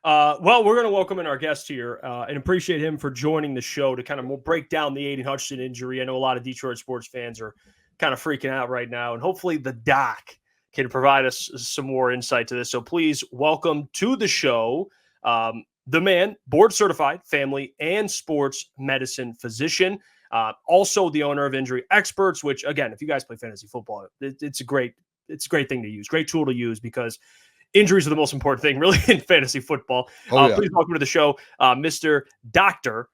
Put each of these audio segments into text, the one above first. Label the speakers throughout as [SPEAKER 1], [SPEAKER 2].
[SPEAKER 1] Well, we're going to welcome in our guest here and appreciate him for joining the show to kind of break down the Aidan Hutchinson injury. I know a lot of Detroit sports fans are kind of freaking out right now, and hopefully the doc can provide us some more insight to this. So please welcome to the show the man, board certified family and sports medicine physician, also the owner of Injury Experts, which again, if you guys play fantasy football, it's a great thing to use, great tool to use because injuries are the most important thing really in fantasy football. Please welcome to the show, Mr. Dr.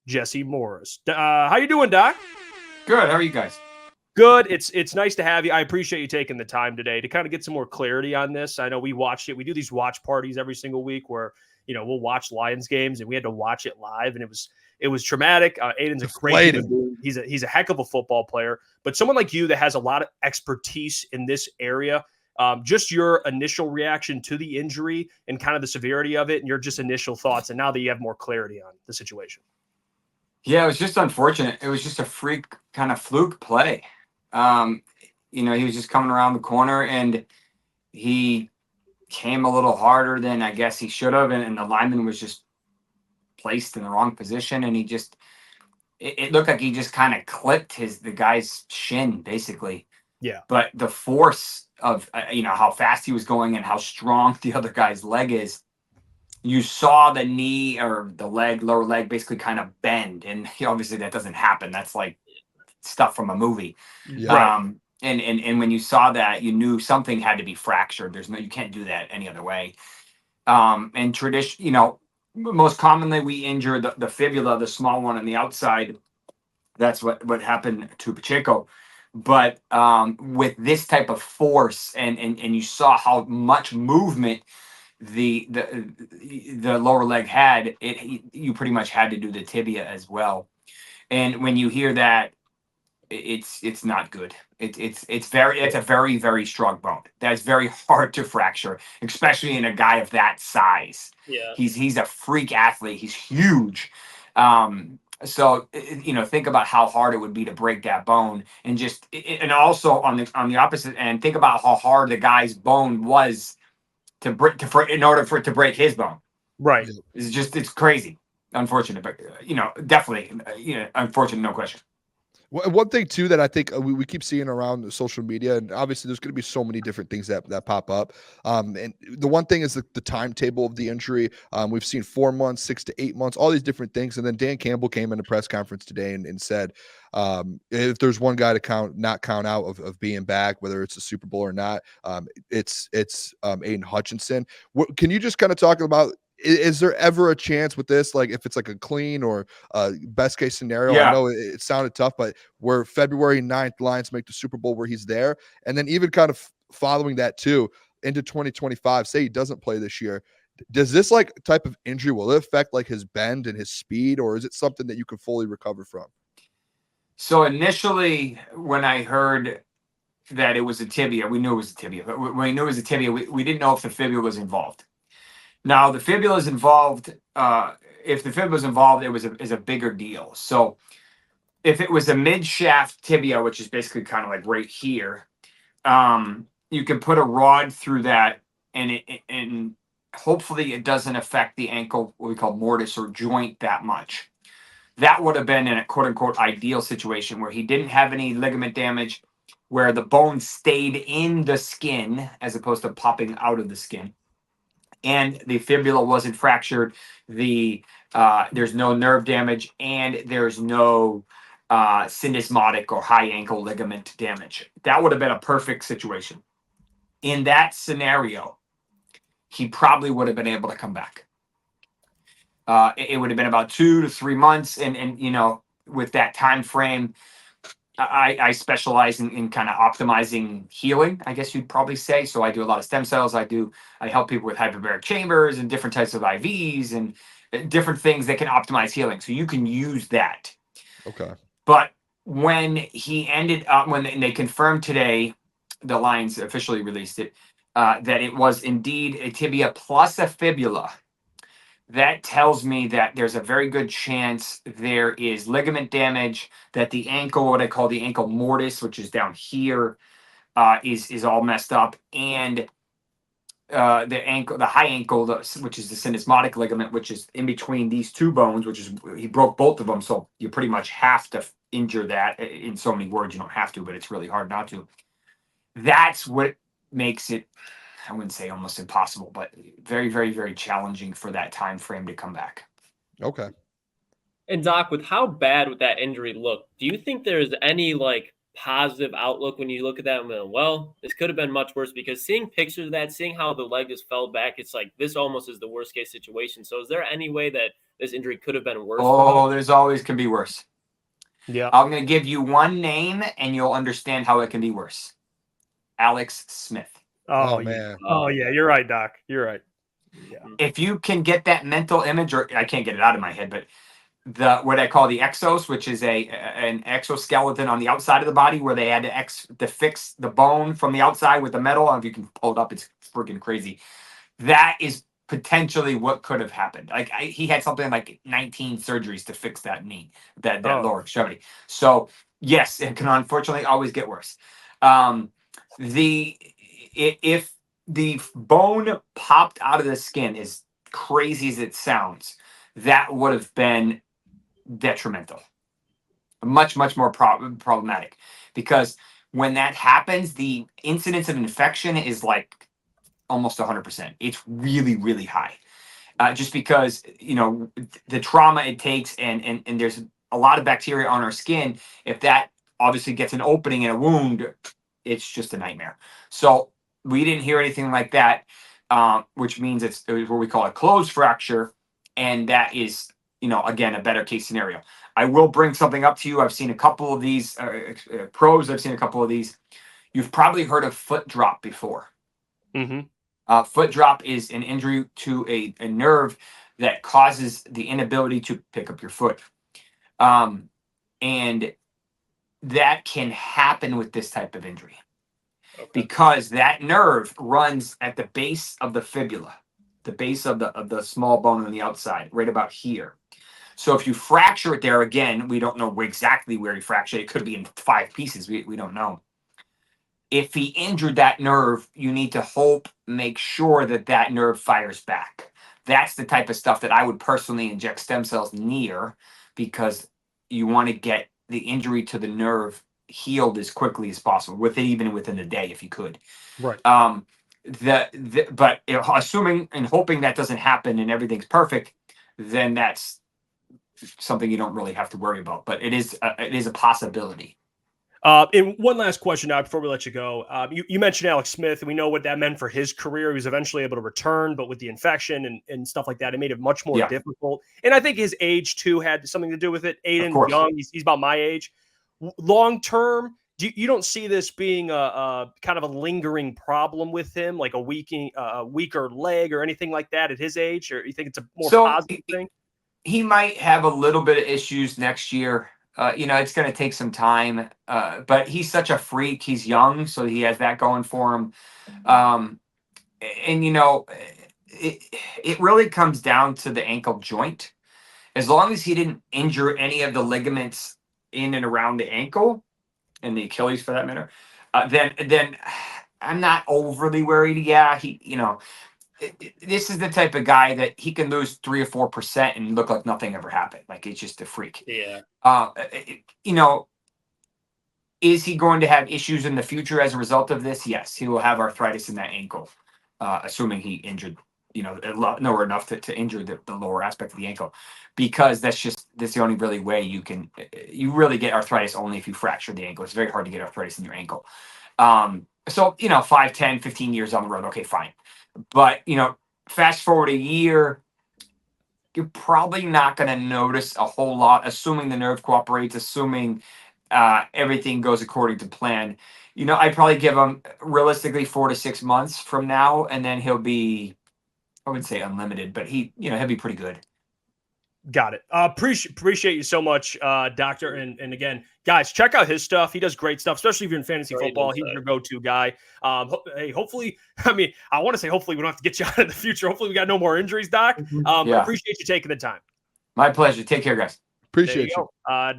[SPEAKER 1] Jesse Morse. How you doing, Doc?
[SPEAKER 2] Good. How are you guys?
[SPEAKER 1] Good. It's nice to have you. I appreciate you taking the time today to kind of get some more clarity on this. I know we watched it. We do these watch parties every single week where, we'll watch Lions games and we had to watch it live and it was traumatic. Aidan's a great human being. He's a heck of a football player, but someone like you that has a lot of expertise in this area, just your initial reaction to the injury and kind of the severity of it and your just initial thoughts. And now that you have more clarity on the situation.
[SPEAKER 2] Yeah, it was just unfortunate. It was just a freak kind of fluke play. He was just coming around the corner and he came a little harder than I guess he should have. And the lineman was just placed in the wrong position. And it looked like he just kind of clipped the guy's shin basically.
[SPEAKER 1] Yeah.
[SPEAKER 2] But the force of, how fast he was going and how strong the other guy's leg is, you saw the knee or the lower leg basically kind of bend. And obviously that doesn't happen. That's like stuff from a movie.
[SPEAKER 1] Yeah.
[SPEAKER 2] And when you saw that, you knew something had to be fractured. You can't do that any other way. And most commonly we injure the fibula, the small one on the outside. That's what happened to Pacheco. But with this type of force and you saw how much movement the lower leg had, you pretty much had to do the tibia as well. And when you hear that, it's not good. It's a very, very strong bone. That's very hard to fracture, especially in a guy of that size.
[SPEAKER 1] Yeah.
[SPEAKER 2] He's a freak athlete. He's huge. So think about how hard it would be to break that bone, and also on the opposite end, think about how hard the guy's bone was in order for it to break his bone.
[SPEAKER 1] Right.
[SPEAKER 2] It's crazy, unfortunate, but definitely, unfortunate, no question.
[SPEAKER 3] One thing too that I think we keep seeing around social media, and obviously there's going to be so many different things that pop up. And the one thing is the timetable of the injury. We've seen 4 months, 6 to 8 months, all these different things. And then Dan Campbell came in a press conference today and said, if there's one guy to not count out of being back, whether it's a Super Bowl or not, it's Aidan Hutchinson. Can you just kind of talk about? Is there ever a chance with this, like if it's like a clean or best case scenario?
[SPEAKER 2] Yeah.
[SPEAKER 3] I know it sounded tough, but where February 9th Lions make the Super Bowl where he's there, and then even kind of following that too into 2025, say he doesn't play this year, does this like type of injury, will it affect like his bend and his speed, or is it something that you can fully recover from?
[SPEAKER 2] So initially when I heard that it was a tibia, we knew it was a tibia, but when we knew it was a tibia, we didn't know if the fibula was involved. Now, the fibula is involved. If the fibula is involved, is a bigger deal. So, if it was a mid-shaft tibia, which is basically kind of like right here, you can put a rod through that, and hopefully it doesn't affect the ankle, what we call mortise or joint, that much. That would have been in a quote-unquote ideal situation where he didn't have any ligament damage, where the bone stayed in the skin as opposed to popping out of the skin. And the fibula wasn't fractured. There's no nerve damage, and there's no syndesmotic or high ankle ligament damage. That would have been a perfect situation. In that scenario, he probably would have been able to come back. It would have been about 2 to 3 months, and with that time frame, I specialize in kind of optimizing healing, I guess you'd probably say. So I do a lot of stem cells. I help people with hyperbaric chambers and different types of IVs and different things that can optimize healing. So you can use that.
[SPEAKER 3] Okay.
[SPEAKER 2] But when he ended up, when they confirmed today, the Lions officially released it, that it was indeed a tibia plus a fibula. That tells me that there's a very good chance there is ligament damage, that the ankle, what I call the ankle mortise, which is down here, is all messed up. And the high ankle, which is the syndesmotic ligament, which is in between these two bones, which is he broke both of them. So you pretty much have to injure that. In so many words, you don't have to, but it's really hard not to. That's what makes it, I wouldn't say almost impossible, but very, very, very challenging for that time frame to come back.
[SPEAKER 3] Okay.
[SPEAKER 4] And Doc, with how bad would that injury look, do you think there's any positive outlook when you look at that and go, well, this could have been much worse? Because seeing pictures of that, seeing how the leg just fell back, it's like this almost is the worst case situation. So is there any way that this injury could have been worse?
[SPEAKER 2] Oh, there's always can be worse.
[SPEAKER 1] Yeah.
[SPEAKER 2] I'm going to give you one name and you'll understand how it can be worse. Alex Smith.
[SPEAKER 3] Oh man.
[SPEAKER 1] Oh yeah, you're right, Doc. You're right. Yeah.
[SPEAKER 2] If you can get that mental image, or I can't get it out of my head, but what I call the exos, which is an exoskeleton on the outside of the body where they had to fix the bone from the outside with the metal. If you can pull it up, it's freaking crazy. That is potentially what could have happened. He had something like 19 surgeries to fix that knee, that lower extremity. So yes, it can unfortunately always get worse. If the bone popped out of the skin, as crazy as it sounds, that would have been detrimental, much more problematic, because when that happens, the incidence of infection is like almost 100%. It's really, really high, just because the trauma it takes, and there's a lot of bacteria on our skin. If that obviously gets an opening in a wound, it's just a nightmare. So we didn't hear anything like that, which means it's what we call a closed fracture, and that is, again, a better case scenario. I will bring something up to you. I've seen a couple of these pros. I've seen a couple of these. You've probably heard of foot drop before.
[SPEAKER 1] Mm-hmm.
[SPEAKER 2] Foot drop is an injury to a nerve that causes the inability to pick up your foot. And that can happen with this type of injury. Okay. Because that nerve runs at the base of the fibula, the base of the small bone on the outside, right about here. So if you fracture it there, again, we don't know exactly where he fractured. It could be in 5 pieces. We don't know. If he injured that nerve, you need to make sure that nerve fires back. That's the type of stuff that I would personally inject stem cells near, because you want to get the injury to the nerve healed as quickly as possible, even within a day if you could.
[SPEAKER 1] Right.
[SPEAKER 2] But assuming and hoping that doesn't happen and everything's perfect, then that's something you don't really have to worry about. But it is a possibility.
[SPEAKER 1] And one last question now before we let you go. You mentioned Alex Smith, and we know what that meant for his career. He was eventually able to return, but with the infection and stuff like that, it made it much more difficult. And I think his age, too, had something to do with it. Aidan, young, he's about my age. Long term, you don't see this being a kind of a lingering problem with him, like a weaker leg or anything like that at his age? Or you think it's a more positive thing?
[SPEAKER 2] He might have a little bit of issues next year. It's going to take some time, but he's such a freak. He's young, so he has that going for him. It really comes down to the ankle joint. As long as he didn't injure any of the ligaments in and around the ankle, and the Achilles for that matter, then I'm not overly worried. Yeah, this is the type of guy that he can lose 3 or 4% and look like nothing ever happened. Like, it's just a freak.
[SPEAKER 4] Yeah.
[SPEAKER 2] Is he going to have issues in the future as a result of this? Yes, he will have arthritis in that ankle, assuming he injured, nowhere enough to injure the lower aspect of the ankle, because that's the only really way you really get arthritis only if you fracture the ankle. It's very hard to get arthritis in your ankle. So 5, 10, 15 years on the road, okay, fine. But, fast forward a year, you're probably not going to notice a whole lot, assuming the nerve cooperates, assuming everything goes according to plan. I'd probably give him realistically 4 to 6 months from now, and then he'll be, I wouldn't say unlimited, but he'll be pretty good.
[SPEAKER 1] Got it. Appreciate you so much, Doctor. And again, guys, check out his stuff. He does great stuff, especially if you're in fantasy football. He's your go-to guy. Hey, hopefully, I want to say hopefully we don't have to get you out in the future. Hopefully we got no more injuries, Doc. Appreciate you taking the time.
[SPEAKER 2] My pleasure. Take care, guys.
[SPEAKER 3] Appreciate you.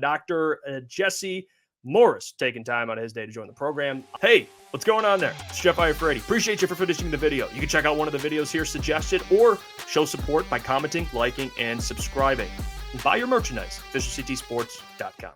[SPEAKER 1] Dr. Jesse Morse taking time out of his day to join the program. Hey, what's going on there? It's Jeff Iafrate. Appreciate you for finishing the video. You can check out one of the videos here suggested or show support by commenting, liking, and subscribing. And buy your merchandise, officialctsports.com.